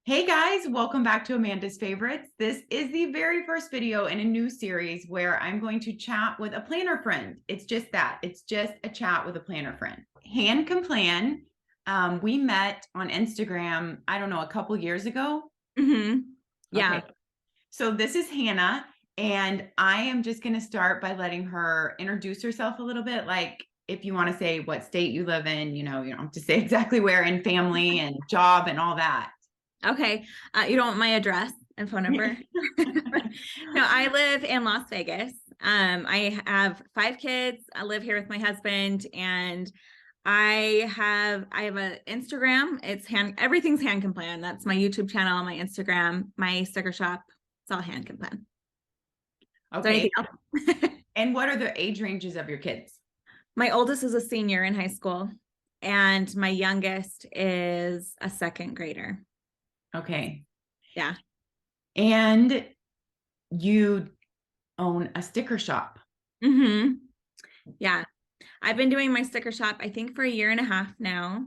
Hey guys, welcome back to Amanda's Favorites. This is the very first video in a new series where I'm going to chat with a planner friend. It's just that. It's just a chat with a planner friend. Han can plan. We met on Instagram, I don't know, a couple years ago. Mm-hmm. Yeah. Okay. So this is Hannah, and I am just going to start by letting her introduce herself a little bit. Like, if you want to say what state you live in, you don't have to say exactly where, and family and job and all that. Okay. You don't want my address and phone number? No, I live in Las Vegas. I have 5 kids. I live here with my husband, and I have an Instagram. Everything's Hand Can Plan. That's my YouTube channel, my Instagram, my sticker shop. It's all Hand Can Plan. Okay. And what are the age ranges of your kids? My oldest is a senior in high school, and my youngest is a 2nd grader. Okay. Yeah. And you own a sticker shop. Mm-hmm. Yeah. I've been doing my sticker shop, I think, for 1.5 years now,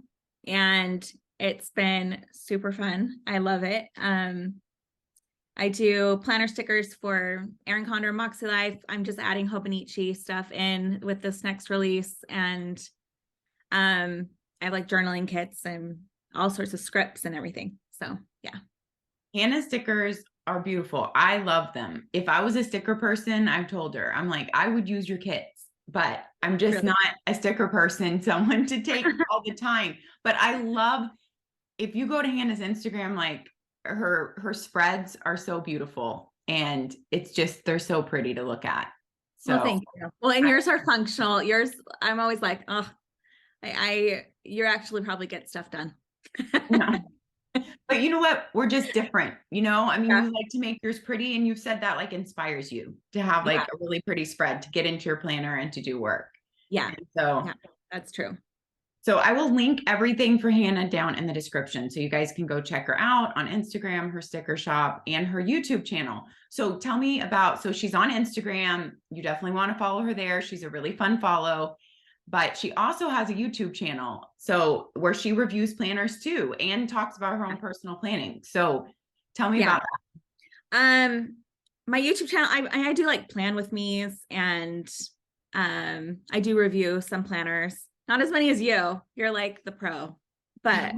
and it's been super fun. I love it. I do planner stickers for ERIN, CONDREN, MäksēLife. I'm just adding Hobonichi stuff in with this next release, and I have like journaling kits and all sorts of scripts and everything. So yeah. Hannah's stickers are beautiful. I love them. If I was a sticker person, I've told her, I'm like, I would use your kits, but I'm just Really? not a sticker person, someone to take all the time. But I love, if you go to Hannah's Instagram, like her spreads are so beautiful, and it's just, they're so pretty to look at. So well, thank you. Well, and yours are functional. Yours, I'm always like, oh, you actually probably get stuff done. yeah. But you know what? We're just different. I mean, Yeah. you like to make yours pretty, and you've said that like inspires you to have like a really pretty spread to get into your planner and to do work. Yeah. So Yeah, that's true. So I will link everything for Hannah down in the description, so you guys can go check her out on Instagram, her sticker shop, and her YouTube channel. So tell me about, so she's on Instagram. You definitely want to follow her there. She's a really fun follow. But she also has a YouTube channel, so where she reviews planners too and talks about her own personal planning. So tell me about that. My YouTube channel, I do like plan with me's, and I do review some planners. Not as many as you. You're like the pro, but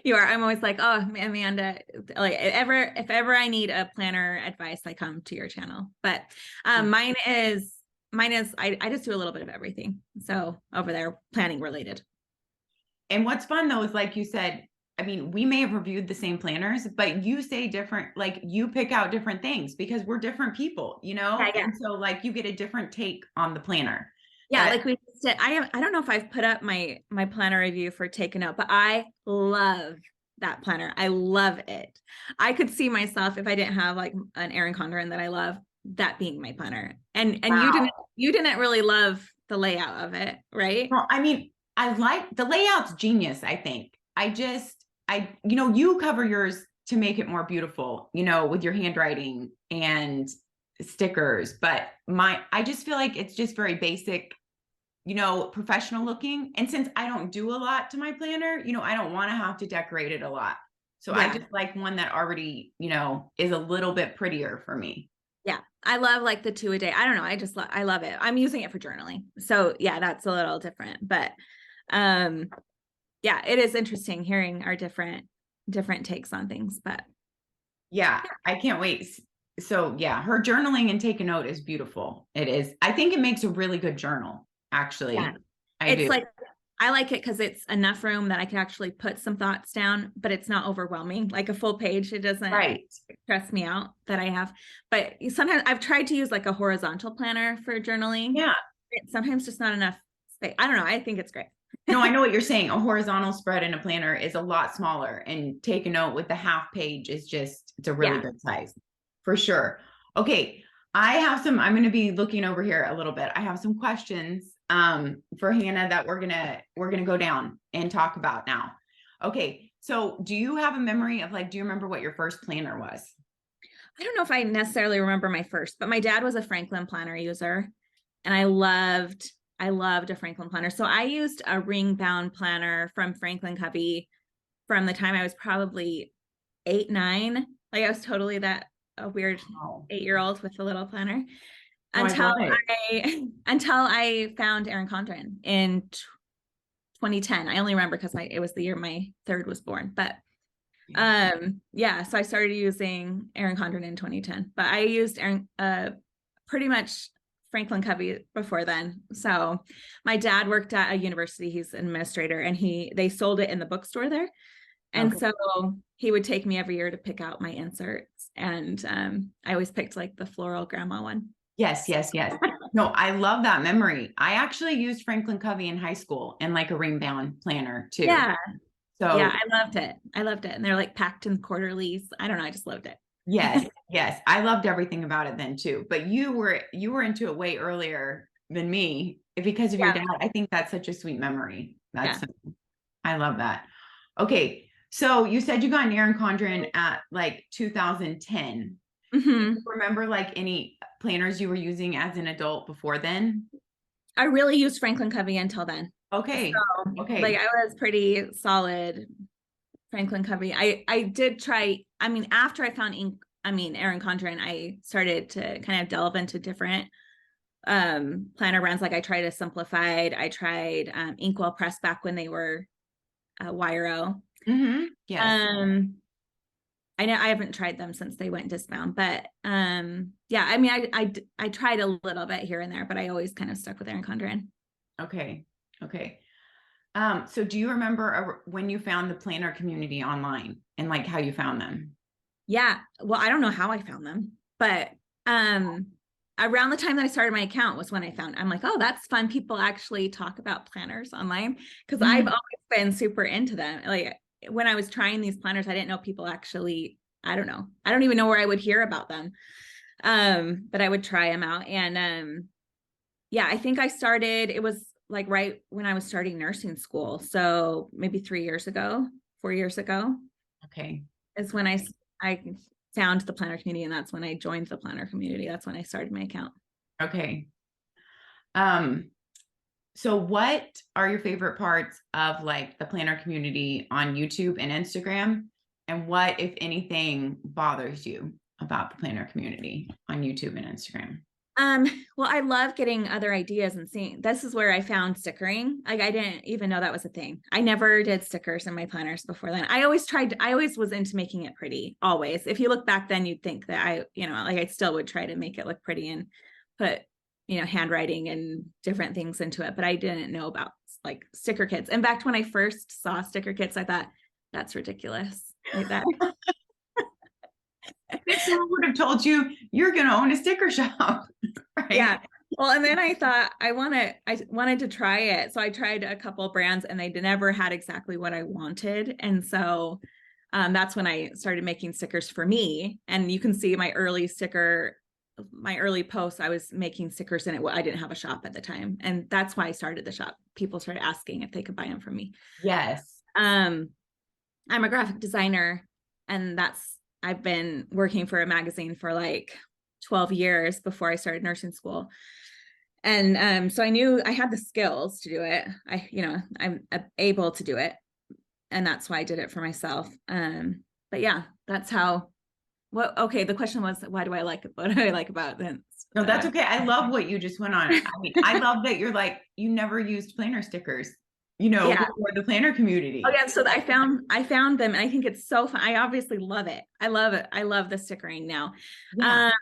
you are. I'm always like, oh, Amanda, like if ever I need a planner advice, I come to your channel. But mine is I just do a little bit of everything. So over there, planning related. And what's fun though is, like you said, I mean, we may have reviewed the same planners, but you say different, like you pick out different things because we're different people, Yeah. And so like you get a different take on the planner. Yeah, like we said, I don't know if I've put up my planner review for Take a Note, but I love that planner. I love it. I could see myself, if I didn't have like an ERIN CONDREN that I love, that being my planner. And Wow. you didn't really love the layout of it, right? Well, I mean, I like the layout's genius, I think. You cover yours to make it more beautiful, with your handwriting and stickers, but I just feel like it's just very basic, professional looking. And since I don't do a lot to my planner, I don't want to have to decorate it a lot. So I just like one that already, is a little bit prettier for me. Yeah. I love like the 2 a day. I don't know. I love it. I'm using it for journaling. So yeah, that's a little different, but yeah, it is interesting hearing our different takes on things, but yeah, I can't wait. So yeah, her journaling and Take a Note is beautiful. It is. I think it makes a really good journal, actually. Yeah. I do. Like, I like it because it's enough room that I can actually put some thoughts down, but it's not overwhelming. Like a full page, it doesn't stress me out that I have. But sometimes I've tried to use like a horizontal planner for journaling. Yeah. It's sometimes just not enough space. I don't know. I think it's great. No, I know what you're saying. A horizontal spread in a planner is a lot smaller, and Take a Note with the half page is just, it's a really good size for sure. Okay. I'm going to be looking over here a little bit. I have some questions for Hannah that we're going to go down and talk about now. Okay. So do you have a memory of do you remember what your first planner was? I don't know if I necessarily remember my first, but my dad was a Franklin planner user, and I loved a Franklin planner. So I used a ring bound planner from Franklin Covey from the time I was probably 8, 9. Like I was totally that a weird 8-year-old with a little planner until until I found ERIN CONDREN in 2010. I only remember because it was the year my third was born, but yeah, so I started using ERIN CONDREN in 2010, but I used pretty much Franklin Covey before then. So my dad worked at a university, he's an administrator, and they sold it in the bookstore there. And so he would take me every year to pick out my inserts, and I always picked like the floral grandma one. Yes, yes, yes. No, I love that memory. I actually used Franklin Covey in high school and like a ring bound planner too. Yeah. So yeah, I loved it. I loved it. And they're like packed in quarterlies. I don't know. I just loved it. Yes, yes. I loved everything about it then too. But you were into it way earlier than me because of your dad. I think that's such a sweet memory. I love that. Okay. So you said you got an ERIN CONDREN at like 2010. Do you remember like any planners you were using as an adult before then? I really used Franklin Covey until then. Okay. So, like I was pretty solid Franklin Covey. I did try, I mean, after I found ERIN CONDREN, I started to kind of delve into different planner brands. Like I tried a Simplified, I tried Inkwell Press back when they were Wiro. Yes. I know I haven't tried them since they went disbound, but yeah, I mean, I tried a little bit here and there, but I always kind of stuck with ERIN CONDREN. Okay. So do you remember when you found the planner community online and like how you found them? Yeah. Well, I don't know how I found them, but around the time that I started my account was when I'm like, oh, that's fun. People actually talk about planners online, because I've always been super into them. Like when I was trying these planners, I didn't know people actually, I don't know. I don't even know where I would hear about them. But I would try them out. And yeah, I think I started, it was like right when I was starting nursing school. So maybe 4 years ago. Okay. Is when I found the planner community, and that's when I joined the planner community. That's when I started my account. Okay. So what are your favorite parts of like the planner community on YouTube and Instagram? And what, if anything, bothers you about the planner community on YouTube and Instagram? Well, I love getting other ideas and seeing, this is where I found stickering. Like I didn't even know that was a thing. I never did stickers in my planners before then. I always was into making it pretty, always. If you look back then, you'd think that I still would try to make it look pretty and put, handwriting and different things into it, but I didn't know about like sticker kits. In fact, when I first saw sticker kits, I thought that's ridiculous. Like that. If someone would have told you you're going to own a sticker shop, right? Yeah. Well, and then I thought I wanted to try it. So I tried a couple of brands and they never had exactly what I wanted. And so that's when I started making stickers for me. And you can see my early posts, I was making stickers in it. I didn't have a shop at the time. And that's why I started the shop. People started asking if they could buy them from me. Yes. I'm a graphic designer, and I've been working for a magazine for like 12 years before I started nursing school. And so I knew I had the skills to do it. I'm able to do it. And that's why I did it for myself. But yeah, that's how, the question was, what do I like about this? No, that's okay. I love what you just went on. I mean, I love that you're like, you never used planner stickers, before the planner community. Oh yeah. So I found them, and I think it's so fun. I obviously love it. I love it. I love the stickering now. Yeah.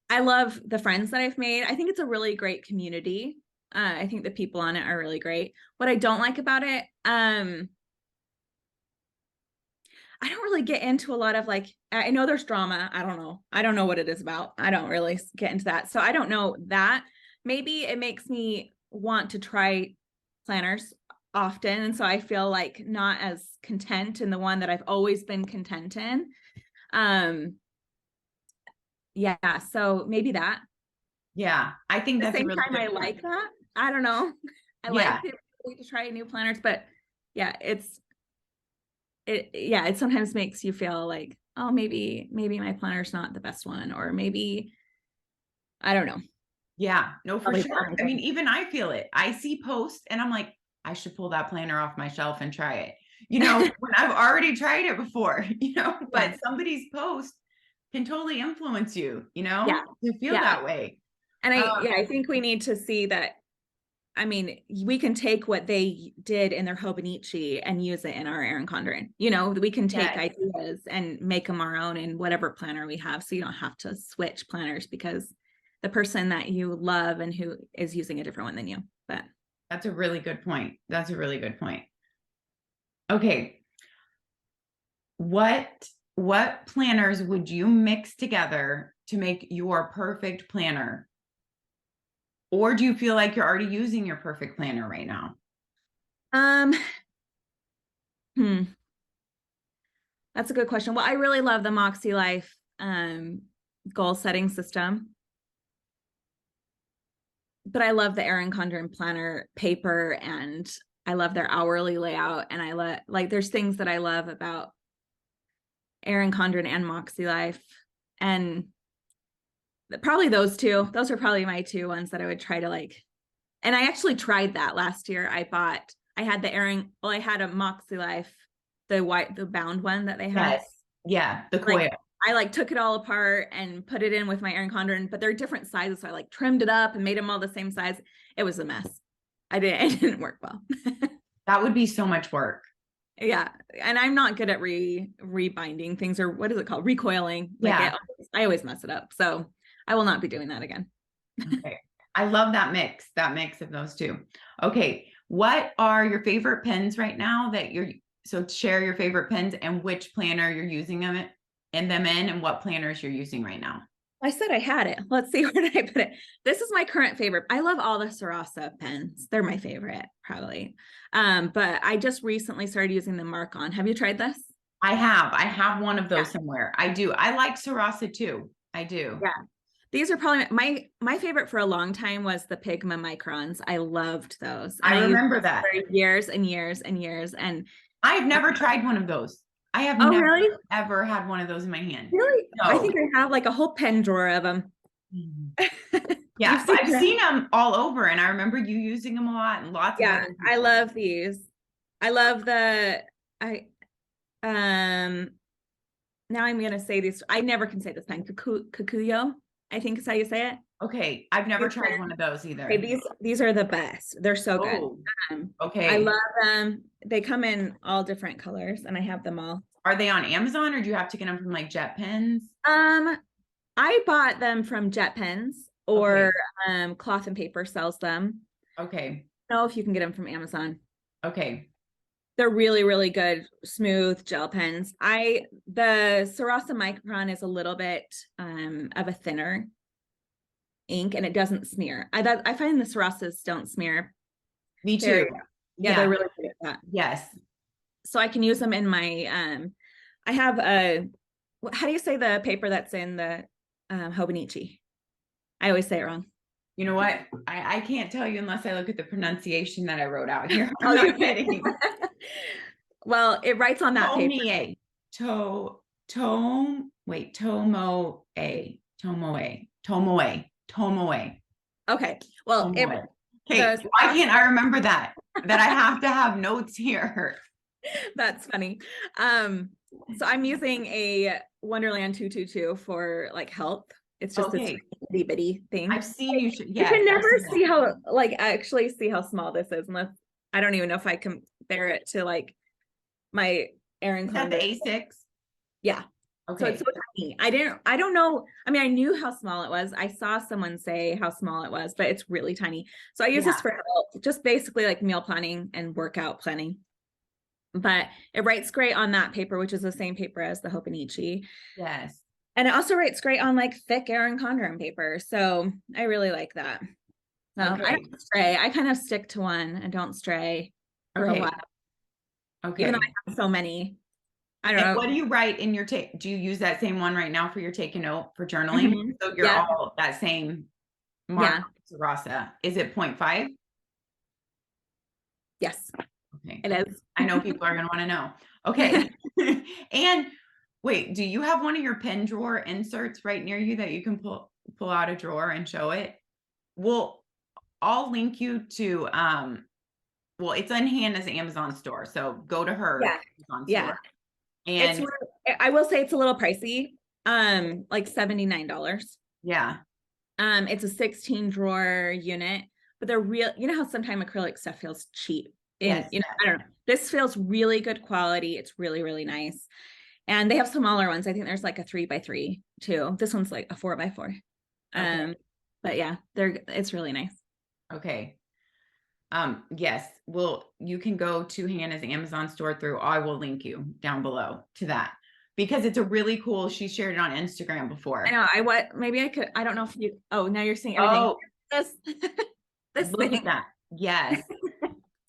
I love the friends that I've made. I think it's a really great community. I think the people on it are really great. What I don't like about it, I don't really get into a lot of like, I know there's drama. I don't know what it is about. I don't really get into that. So I don't know that. Maybe it makes me want to try planners often. And so I feel like not as content in the one that I've always been content in. Yeah. So maybe that. Yeah. I think that's the same really time I like that. I don't know. I like the ability to try new planners, but yeah, it sometimes makes you feel like, oh, maybe my planner's not the best one, or maybe, I don't know. Yeah, no, for sure. I mean, even I feel it. I see posts and I'm like, I should pull that planner off my shelf and try it. you know, when I've already tried it before, you know, but Yeah. somebody's post can totally influence you, you know, Yeah. to feel Yeah. that way. And I think we need to see that. I mean, we can take what they did in their Hobonichi and use it in our ERIN CONDREN. You know, we can take Yes. ideas and make them our own in whatever planner we have. So you don't have to switch planners because the person that you love and who is using a different one than you. But That's a really good point. That's a really good point. Okay. What planners would you mix together to make your perfect planner? Or do you feel like you're already using your perfect planner right now? That's a good question. Well, I really love the MäksēLife goal setting system. But I love the ERIN CONDREN planner paper, and I love their hourly layout. And I like there's things that I love about ERIN CONDREN and MäksēLife. And probably those two. Those are probably my two ones that I would try to like. And I actually tried that last year. I had the ERIN, well, I had a MäksēLife, the bound one that they have. Yes. Yeah. The coil. Like, I like took it all apart and put it in with my ERIN CONDREN, but they're different sizes. So I like trimmed it up and made them all the same size. It was a mess. It didn't work well. That would be so much work. Yeah. And I'm not good at rebinding things, or what is it called? Recoiling. Like Yeah. I always mess it up. So I will not be doing that again. Okay. I love that mix of those two. Okay. What are your favorite pens right now so share your favorite pens and which planner you're using them in and what planners you're using right now. I said I had it. Let's see, where did I put it? This is my current favorite. I love all the Sarasa pens. They're my favorite, probably. But I just recently started using the Mark On. Have you tried this? I have one of those somewhere. I do. I like Sarasa too. I do. Yeah. These are probably my favorite for a long time was the Pigma Microns. I loved those. I remember that for years and years and years. And I've never tried one of those. I have never really? ever had one of those in my hand. Really? No. I think I have like a whole pen drawer of them. Yeah, I've seen them all over, and I remember you using them a lot and lots. Yeah, I love these. I love now I'm gonna say these. I never can say this pen. Kikuyo, I think is how you say it. Okay, I've never tried one of those either. Okay, these are the best. They're so good. Okay, I love them. They come in all different colors, and I have them all. Are they on Amazon, or do you have to get them from like Jet Pens? I bought them from Jet Pens, or Cloth and Paper sells them. Okay. I don't know if you can get them from Amazon. Okay. They're really, really good, smooth gel pens. The Sarasa Micron is a little bit of a thinner ink, and it doesn't smear. I find the Sarasas don't smear. Me too. Yeah, they're really good at that. Yes. So I can use them in my I have how do you say the paper that's in the Hobonichi? I always say it wrong. You know what? I can't tell you unless I look at the pronunciation that I wrote out here. I'm not kidding. Well, it writes on that paper. Tomoe. Okay. Well, why can't I remember that? That I have to have notes here. That's funny. So I'm using a Wonderland 222 for like health. It's just this itty bitty thing. I've seen you. You can never see how, like, actually see how small this is, unless I don't even know if I compare it to like my ERIN CONDREN. The A6. Yeah. Okay. So it's so tiny. I don't know. I mean, I knew how small it was. I saw someone say how small it was, but it's really tiny. So I use this for help, just basically like meal planning and workout planning. But it writes great on that paper, which is the same paper as the Hobonichi. Yes. And it also writes great on like thick ERIN CONDREN paper. So I really like that. So I don't stray. I kind of stick to one and don't stray for a while. Okay. Even though I have so many. I don't know. What do you write in your take? Do you use that same one right now for your take a note for journaling? Mm-hmm. So you're all that same mark. Sarasa. Is it 0.5? Yes. Okay. It is. I know people are going to want to know. Okay. And wait, do you have one of your pen drawer inserts right near you that you can pull out a drawer and show it? Well, I'll link you to well, it's on Hannah's Amazon store. So go to her Yeah. Amazon Yeah. store. And I will say it's a little pricey. Like $79. yeah, It's a 16 drawer unit, but they're real. You know how sometimes acrylic stuff feels cheap, and yes, I don't know. This feels really good quality. It's really, really nice. And they have smaller ones. I think there's like a 3x3 too. This one's like a 4x4. okay, But yeah, it's really nice. okay. Yes, well, you can go to Hannah's Amazon store through. I will link you down below to that because it's a really cool. She shared it on Instagram before. I know. Maybe I could. I don't know if you. Oh, now you're seeing everything. Oh, This, this look thing. at that. Yes.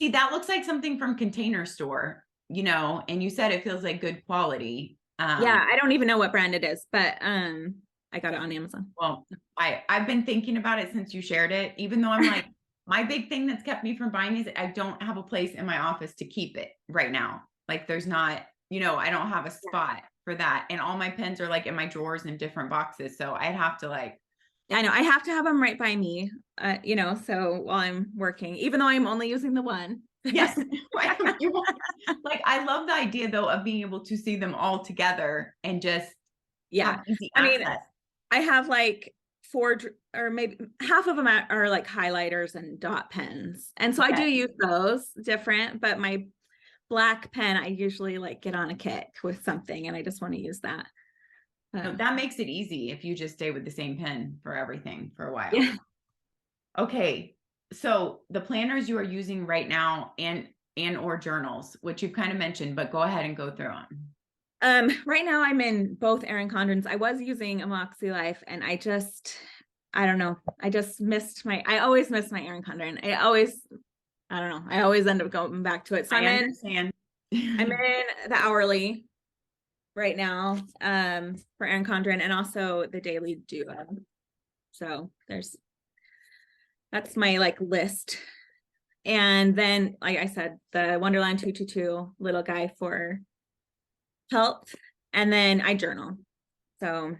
See, that looks like something from Container Store, and you said it feels like good quality. Yeah, I don't even know what brand it is, but I got it on Amazon. Well, I've been thinking about it since you shared it, even though I'm like, my big thing that's kept me from buying is I don't have a place in my office to keep it right now. Like there's not, I don't have a spot for that. And all my pens are like in my drawers in different boxes. So I'd have to like, I know I have to have them right by me, so while I'm working, even though I'm only using the one. yes. Like I love the idea though of being able to see them all together and just Yeah. have easy I mean, access. I have like four or maybe half of them are like highlighters and dot pens. And so I do use those different, but my black pen, I usually like get on a kick with something and I just want to use that. No, that makes it easy if you just stay with the same pen for everything for a while. Yeah. Okay. So the planners you are using right now and or journals, which you've kind of mentioned, but go ahead and go through them. Right now I'm in both ERIN CONDRENs. I was using a MäksēLife and I don't know. I always miss my ERIN CONDREN. I don't know. I always end up going back to it. So I understand. I'm in the hourly right now, for ERIN CONDREN and also the daily duo. So that's my like list. And then, like I said, the Wonderland 222 little guy for health. And then I journal. So, and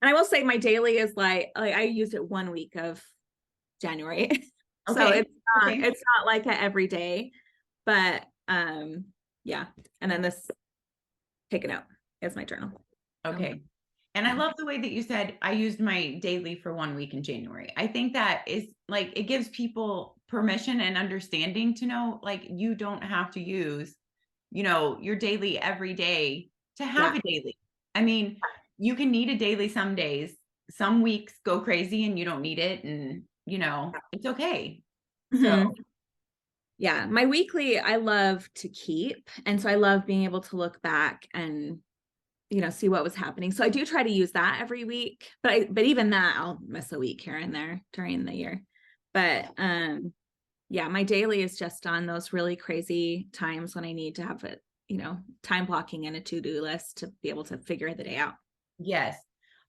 I will say my daily is like I used it 1 week of January. Okay. So it's not like a every day, but yeah. And then this take it out is my journal. Okay. And I love the way that you said I used my daily for 1 week in January. I think that is like it gives people permission and understanding to know like you don't have to use, your daily every day to have a daily. I mean, you can need a daily some days. Some weeks go crazy and you don't need it and it's okay. So yeah, my weekly I love to keep. And so I love being able to look back and see what was happening. So I do try to use that every week, but even that I'll miss a week here and there during the year. But yeah, my daily is just on those really crazy times when I need to have it, time blocking and a to-do list to be able to figure the day out. yes.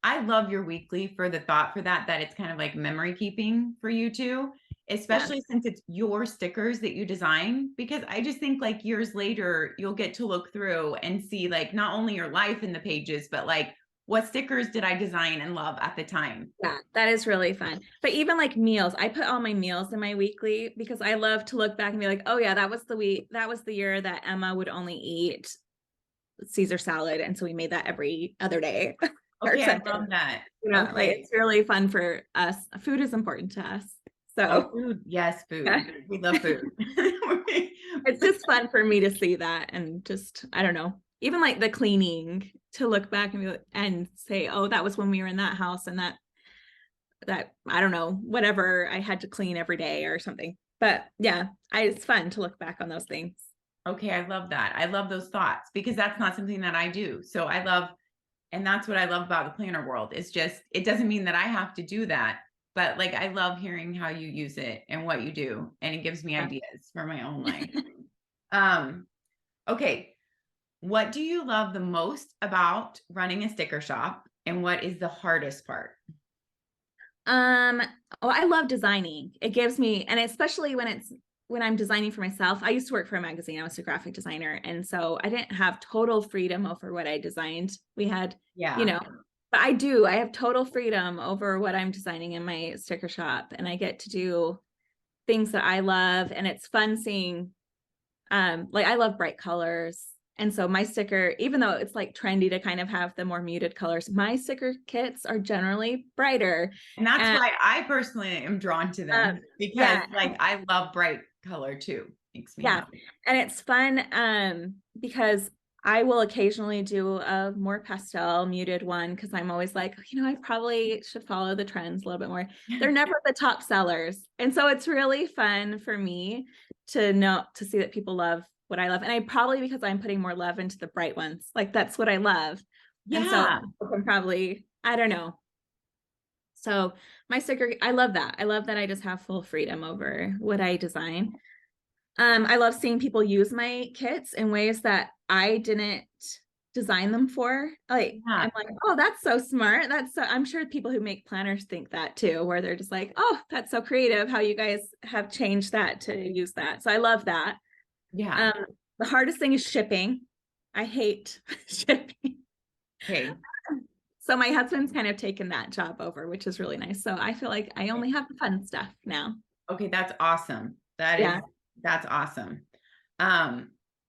I love your weekly for the thought for that it's kind of like memory keeping for you too, especially since it's your stickers that you design, because I just think like years later, you'll get to look through and see like not only your life in the pages, but like what stickers did I design and love at the time? Yeah, that is really fun. But even like meals, I put all my meals in my weekly because I love to look back and be like, oh yeah, that was the year that Emma would only eat Caesar salad. And so we made that every other day. Okay, I love that. Like it's really fun for us. Food is important to us. So food, yes, food. We love food. It's just fun for me to see that and just, I don't know, even like the cleaning to look back and say, oh, that was when we were in that house and that I don't know, whatever I had to clean every day or something. But yeah, it's fun to look back on those things. Okay, I love that. I love those thoughts because that's not something that I do. So and that's what I love about the planner world. It's just, it doesn't mean that I have to do that, but like, I love hearing how you use it and what you do. And it gives me ideas for my own life. Okay. What do you love the most about running a sticker shop and what is the hardest part? I love designing. It gives me, and especially when I'm designing for myself. I used to work for a magazine. I was a graphic designer. And so I didn't have total freedom over what I designed. We had, but I have total freedom over what I'm designing in my sticker shop. And I get to do things that I love, and it's fun seeing, like I love bright colors. And so my sticker, even though it's like trendy to kind of have the more muted colors, my sticker kits are generally brighter. And that's why I personally am drawn to them, because like I love bright color too. Makes me happy. And it's fun because I will occasionally do a more pastel muted one, because I'm always like, you know, I probably should follow the trends a little bit more. They're never the top sellers. And so it's really fun for me to see that people love what I love. And I probably, because I'm putting more love into the bright ones, like that's what I love. Yeah. And so I'm probably, I don't know. So my sticker, I love that. I love that I just have full freedom over what I design. I love seeing people use my kits in ways that I didn't design them for. Like, I'm like, oh, that's so smart. I'm sure people who make planners think that too, where they're just like, oh, that's so creative how you guys have changed that to use that. So I love that. Yeah. The hardest thing is shipping. I hate shipping. Okay. So my husband's kind of taken that job over, which is really nice. So I feel like I only have the fun stuff now. Okay, that's awesome. That's awesome.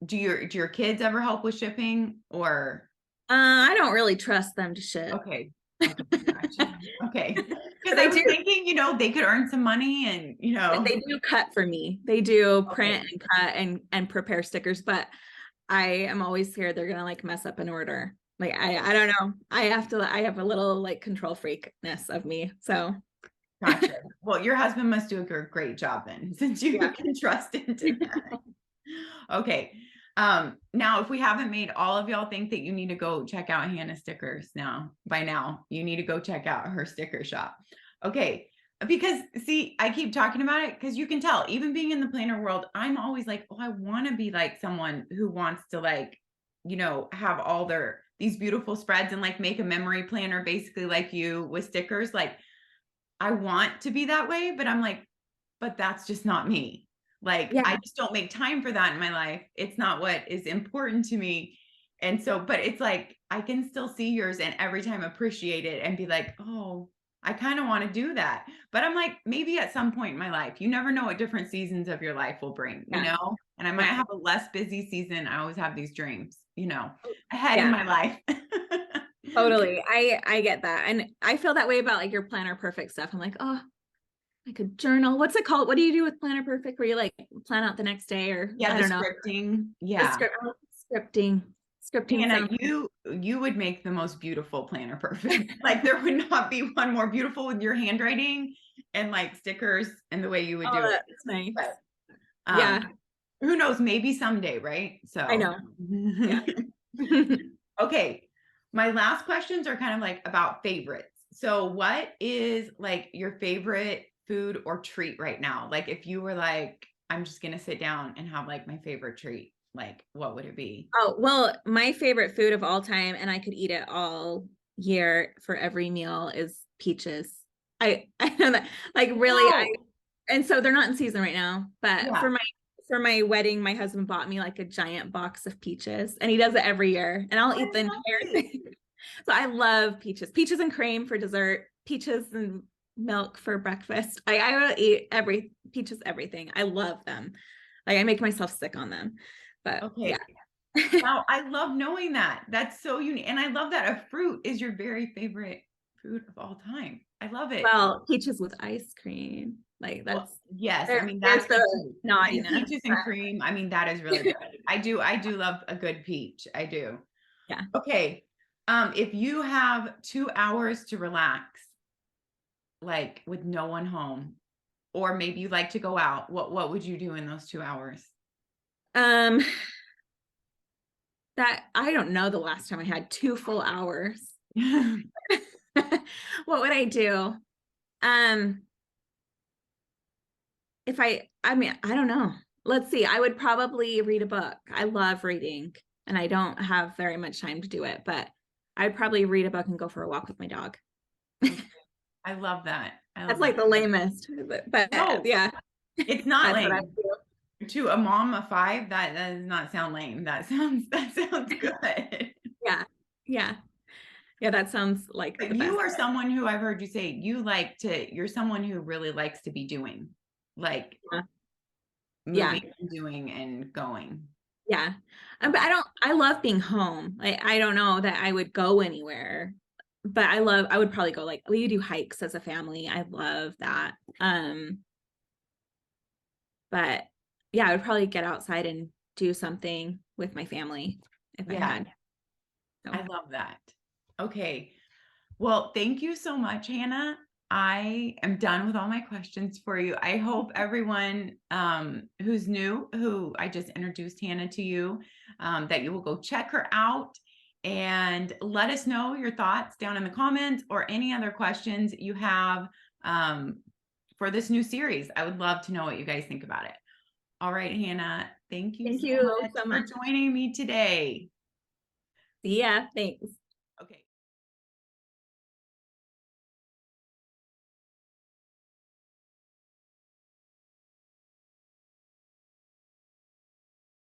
Do your kids ever help with shipping, or? I don't really trust them to ship. Okay. Gotcha. Okay. Because I was thinking, you know, they could earn some money, and you know, they do cut for me. They do print and cut and prepare stickers, but I am always scared they're gonna like mess up an order. Like I don't know. I have a little like control freakness of me. So gotcha. Well, your husband must do a great job then, since you can trust into that. Okay. Now, if we haven't made all of y'all think that you need to go check out Hannah's stickers by now, you need to go check out her sticker shop. Okay. Because see, I keep talking about it because you can tell, even being in the planner world, I'm always like, oh, I want to be like someone who wants to like, you know, have all these beautiful spreads and like make a memory planner basically like you with stickers. Like, I want to be that way, but I'm like, but that's just not me. Like, I just don't make time for that in my life. It's not what is important to me. And so, but it's like, I can still see yours and every time appreciate it and be like, oh, I kind of want to do that. But I'm like, maybe at some point in my life, you never know what different seasons of your life will bring, you know? And I might have a less busy season. I always have these dreams, you know, ahead in my life. Totally. I get that. And I feel that way about like your Planner Perfect stuff. I'm like, oh, I could journal. What's it called? What do you do with Planner Perfect where you like plan out the next day, or I don't know. Scripting. Yeah. Scripting. Hannah, you would make the most beautiful Planner Perfect. Like there would not be one more beautiful with your handwriting and like stickers and the way you would do it. That's nice. But, who knows? Maybe someday, right? So I know. Okay. My last questions are kind of like about favorites. So what is like your favorite food or treat right now? Like if you were like, I'm just going to sit down and have like my favorite treat, like what would it be? Oh, well, my favorite food of all time, and I could eat it all year for every meal, is peaches. I know that, like really, and so they're not in season right now, but for my wedding, my husband bought me like a giant box of peaches, and he does it every year, and I'll eat the entire thing. So I love peaches and cream for dessert, peaches and milk for breakfast. I will eat peaches, everything. I love them. Like I make myself sick on them. But Wow, I love knowing that. That's so unique. And I love that a fruit is your very favorite food of all time. I love it. Well, peaches with ice cream. Like that's I mean that's the naughtiness. Peaches and cream. I mean, that is really good. I do love a good peach. I do. Yeah. Okay. If you have 2 hours to relax, like with no one home, or maybe you like to go out, what would you do in those 2 hours? That I don't know the last time I had 2 full hours. What would I do? If I don't know. Let's see. I would probably read a book. I love reading and I don't have very much time to do it, but I'd probably read a book and go for a walk with my dog. I love that. That's like the lamest, but no, yeah. It's not lame. To a mom of 5, that does not sound lame. That sounds good. Yeah, that sounds like you are someone who I've heard you say you're someone who really likes to be doing. like Yeah. moving and doing and going. Yeah. But I love being home. I don't know that I would go anywhere, but I would probably go, like, we do hikes as a family. I love that. But yeah, I would probably get outside and do something with my family if I had. So. I love that. Okay. Well, thank you so much, Hannah. I am done with all my questions for you. I hope everyone who's new, who I just introduced Hannah to you, that you will go check her out and let us know your thoughts down in the comments or any other questions you have for this new series. I would love to know what you guys think about it. All right, Hannah, thank you so much for joining me today. See ya. Thanks.